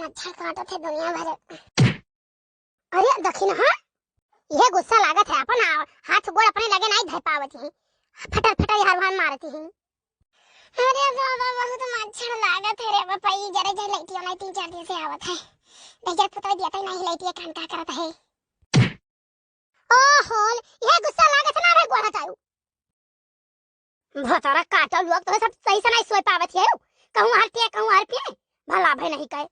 मच्छर काटत है दुनिया भर। अरे दखिन हां, यह गुस्सा लागत है अपन हाथ गोड़ अपने लगे नहीं धर पावत है, फटर फटर हरवान मारती है। अरे बाबा बहुत मच्छर लागत है रे बपई, जरे जरे लाइटियो नहीं 3-4 दिन से आवत है। नजर पुतवा दिया तो नहीं लाइटिया कान का करत है। ओहो यह गुस्सा लागत ना रे गोड़ा चालू भतारा काटल लोग तो सब सही से नहीं सोई पावत है। कहूं हर पिए भला भाई नहीं कहे।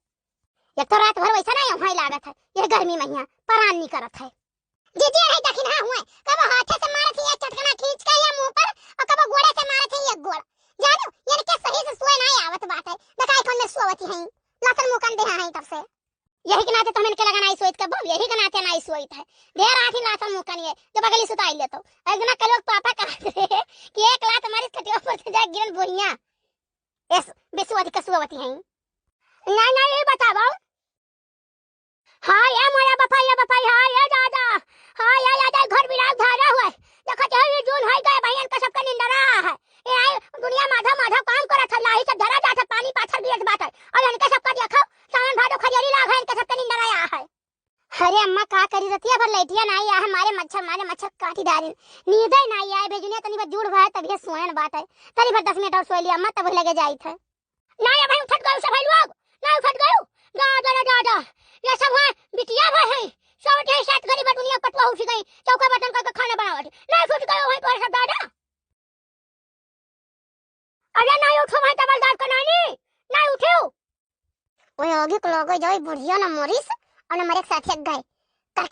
एक तो रात भर वैसा नहीं वहां लागत है, ये गर्मी महीना परान नहीं करत है। जी जी नहीं दखिन हां हुए कब हाथ से मारत है चटकना खींच के या मुंह पर, और कब गोड़े से मारत है एक गोड़। जानो ये के सही से सोए नहीं आवत बात है, दकाई कोन में सोवत है लसन मुकन दे है तब से। यही के नाते तो हमन के लगा नहीं सोइत कब, यही के नाते नहीं सोइत है। देर आठी लसन मुकन ये जो बगली सुताई ले तो अगना के लोग पापा कहते हैं कि एक लात हमारी खटिया पर से जा गिरन बोइया एस बेसुवती कसुवती है। नहीं ये बताओ। हां या मोया बपाई हां या दादा हां या दादा घर बिराग धारा हुआ देखत है ये जून है गए भैया का सबका निंदरा है। ये आई दुनिया माधा काम करत है, लाही सब धरा जात है, पानी पाथर गिरत बात है और इनके सबका देखो सावन भादो खजरी लाग है, इनके सबका निंदरा आया है। अरे अम्मा का करी रतिया भर लाइटिया नहीं आया हमारे मच्छर काटी डाली नींद ही नहीं आए भेजने तनी बस जुड़ हुआ है तभी सोएन बात है। तनी भर 10 मिनट और सो लिया अम्मा तब लगे जाई थे। नहीं भाई उठ गए सब लोग ना उठ गए दादा ये सब है बिटिया भाई है सब है साथ गरीब दुनिया पटवा उठ गई चौका बर्तन करके खाना बनावत नहीं उठ गए वहीं पर सब दादा। अरे नहीं उठो भाई तबलदार को नहीं उठो। ओए आगे को लगे जाई बुढ़िया ना मरीस और न मरे साथ गए कर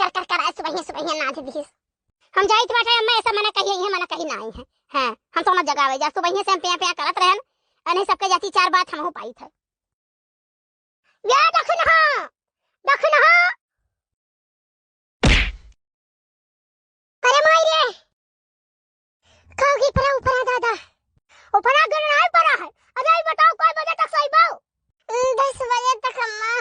सुबह ना थे दिस हम जाई तो बाटे अम्मा ऐसा मना कही है मना कही नहीं है। हां हम तो मत जगावे जा सुबह से हम पे करत रहन अने सबके जाती 4 बात हम हो पाई थे। या दखन हां अरे माई रे कागी पर ऊपर दादा ऊपर अगर नहीं पड़ा है। अरे बताओ कोई बजे तक सोई बाऊ 10 बजे तक अम्मा।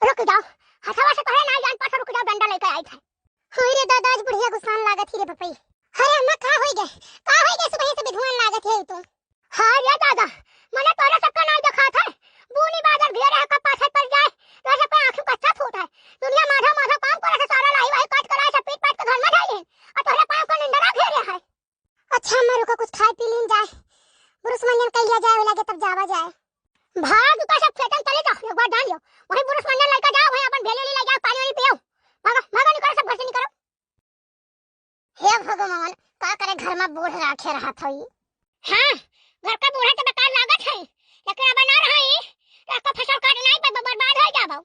रुक जाओ हथवा से कहे नहीं जान पास रुक जाओ डंडा लेकर आई था। होई रे दादा आज बढ़िया गुस्सान लागत ही रे पपई। अरे अम्मा का होई गए सुबह से विधवान लागत है तो। हां रे दादा मने तोरा सबका नहीं देखा था बूनी बादल घेरे है कपास पर जाए तो सब आंखों का छत होता है। दुनिया माधा काम करे से सारा लाई वाई काट कराए सब पीट पाट के घर में डाले और तोरे पांव को निंदरा घेरे है। अच्छा अम्मा रुको कुछ खाए पी लीन जाए बुरुस मंजन कहिया जाए लगे तब जावा जाए। भाग का सब फेटन चले जाओ एक बार डाल लो वही बुरुस मंजन लेकर जाओ भाई अपन भेले ले जाओ पानी पियो भागो निकलो सब घर से निकलो। हे भगवान का करे घर में बूढ़ राखे रहा था ये। हां घर का बूढ़ा तो बेकार लागत है लेकिन अब ना रहा है रास्ता फसल काटना ही पर बर्बाद हो जाबो।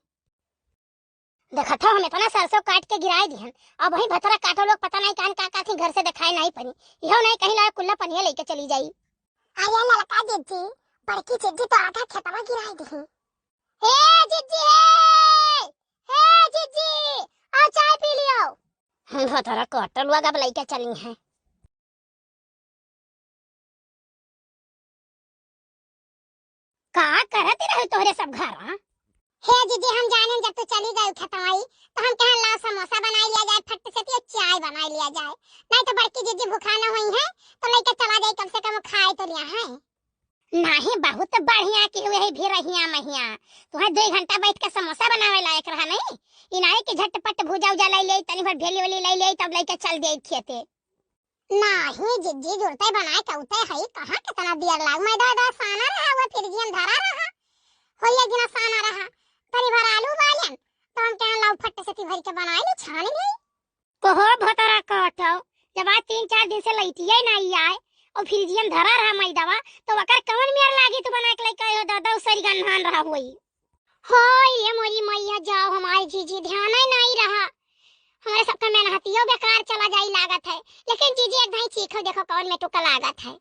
देखा था हम इतना सरसों काट के गिराए दिहन अब वही भतरा काटो लोग पता नहीं कान का थी घर से दिखाई नहीं पनी इहो नहीं कहीं ला कुल्ला पनिया लेके चली जाई। आया लड़का जीजी बड़की जीजी तो आधा खेतवा गिराए दी। हे जीजी आ चाय पी लियो। भतरा काटल लगा अब लेके चली है। का करत रहे तोरे सब घर हां। हे जीजी हम जाने जब तो चली गई खतवाई तो हम कहां ला समोसा बना लिया जाए फट से तो चाय बना लिया जाए नहीं तो बड़की जीजी भूखा न हुई है तो लेके चला जाए कम से कम खाए तो लिया है। नहीं बहुत बढ़िया की हुए है भी रहिया महिया तुम्हें 2 घंटा बैठ के समोसा बनावे लायक रहा नहीं इनाई के झटपट भुजा उजा ले तनी भर भेली वाली ले तब लेके चल दे खेते। नहीं जिज्जी जुड़ते बनाए कौते है कहां कितना देर लाग मैं दादा साना रहा वो फिर जियन धरा रहा होया गिना साना रहा तनी भर आलू बालन तो हम कहां लाउ फट से भर के बनाए ले छान नहीं कोहो भतरा काटो जब आज 3-4 दिन से लइटिए नहीं आए और फिर जियन धरा रहा मैं दवा तो वकर कवन मेर लागी तो बना के लेके आयो दादा उसरी गनहान रहा होई। हाय ये मोरी मैया जाओ हमारी जीजी ध्यान ही नहीं रहा हमारे सबका मेहनतियों बेकार चला जाई लागत है लेकिन जीजी एक भाई चीखो देखो कौन में टुका लागत है।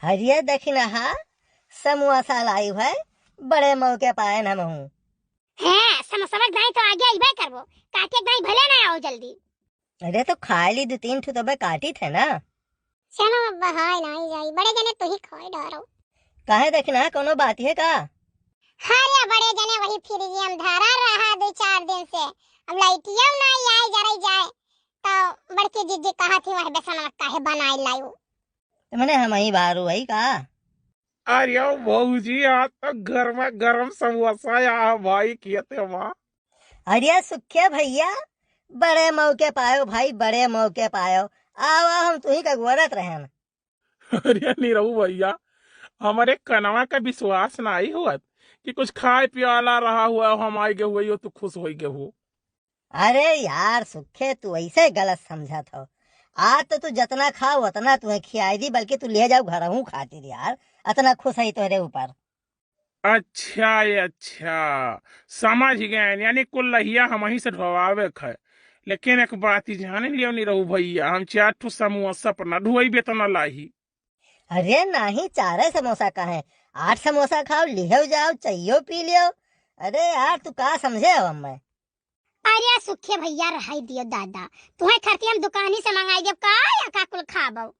हरिया दखिना हा समोसा लाई है बड़े मौके पाए हम हूं। हां समोसा भाई तो आगे आइबे करबो काटे भाई भले ना आओ जल्दी। अरे तो खाए ली 2-3 ठो तबे काटी थे ना चलो अब हाय नहीं जाई बड़े जने तो ही खाए डरो काहे दखिना कोनो बात है का। हां बड़े जने वही फिर हम धरा रहा 2-4 दिन से अब लाइटिया नहीं आए जरा जाए तो बड़की जीजी कहा थी वह बेसन काहे बनाई लायो तो मैंने हम ही बारू है का अरे बहूजी आज तो गर्मा गर्म समोसा या भाई किए थे वहाँ। अरे सुखे भैया, बड़े मौके पायो भाई, बड़े मौके पायो। आओ आओ, हम तुम्ही का गोरत रहे। अरे नहीं रहू भैया, हमारे कनवा का विश्वास नहीं हुआ कि कुछ खाए पियाला रहा हुआ हम आए गए हुए हो तो खुश हो गए हो। अरे यार सुखे, तू ऐसे गलत समझा था। आज तो तू जितना खाओ उतना तुम्हें खिलाई दी, बल्कि तू ले जाओ घर हूँ खातिर यार। इतना खुश है तेरे ऊपर। अच्छा ये अच्छा, समझ गए, यानी कुल लहिया हम ही से ढवावे है। लेकिन एक बात ही जाने लियो नहीं रहू भैया, हम 4 ठो समोसा पर न ढुआई तो न लाही। अरे नहीं, 4 समोसा का है, 8 समोसा खाओ, लिहो जाओ, चाहिए पी लियो। अरे यार तू का समझे हो मैं। अरे सुखे भैया रहाई दियो दादा, तुम्हें खर्ची हम दुकानी से मंगाई देव का या का कुल खाबो।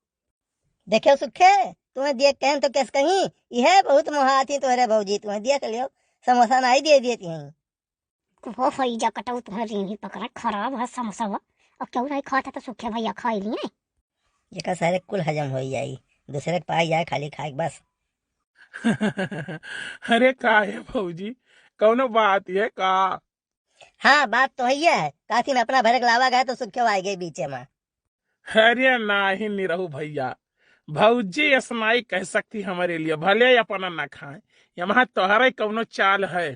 देखो सुखे, तुम्हें देख कहन तो कैस कहीं यह बहुत मोहाती तोहरे भौजी, तुम्हें देख लियो समोसा नहीं दे देती हैं। वो होई जा कटाऊ तुम्हें रीढ़ी पकड़ा खराब है समोसा हुआ। और क्यों नहीं खाता तो सुखे भैया खाई लिए। ये का सारे कुल हजम हो जाई, दूसरे के पास जाए खाली खाए बस। अरे का है भौजी, कौनो बात है का? हाँ बात तो है, काथी में अपना भरक लावा गए तो सुखे आ गए बीचे में। अरे नहीं नहीं रहू भैया, भौजी स्नाई कह सकती हमारे लिए, भले अपना न खाए, यहाँ तोहरे कौनो चाल है।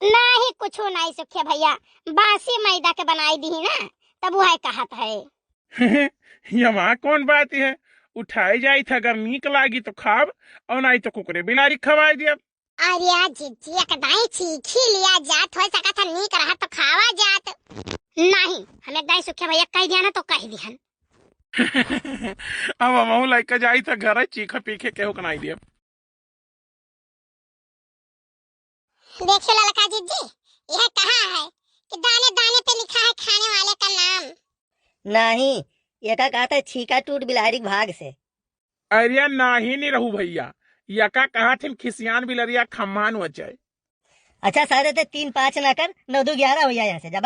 नहीं कुछ नहीं सुखे भैया, बासी मैदा के बनाई दी ना, तब वह कहत है। यहाँ कौन बात है, उठाई जाई था, अगर नीक लागी तो खाब, और नहीं तो कुकरे बिलारी खवाई दिया। अरे जीजी एकदाई चीखी लिया जात हो सका था, नीक रहा तो खावा जात। नहीं हम एकदाई सुखे भैया कह दिया ना तो कह दिहन। अब हम लड़का जाई था घर चीखा पीखे केहू कनाई दिया। देखिए ललका जीजी, यह कहा है कि दाने दाने पे लिखा है खाने वाले का नाम। नहीं, ये का कहता है छीका टूट बिलारी के भाग से। अरे नहीं नहीं रहू भैया, यका कहा थे खिसियान बिलरिया खम्मान वचाए। अच्छा सारे थे 3 5 ना कर, 9 2 11 हो जाए यहाँ से जब।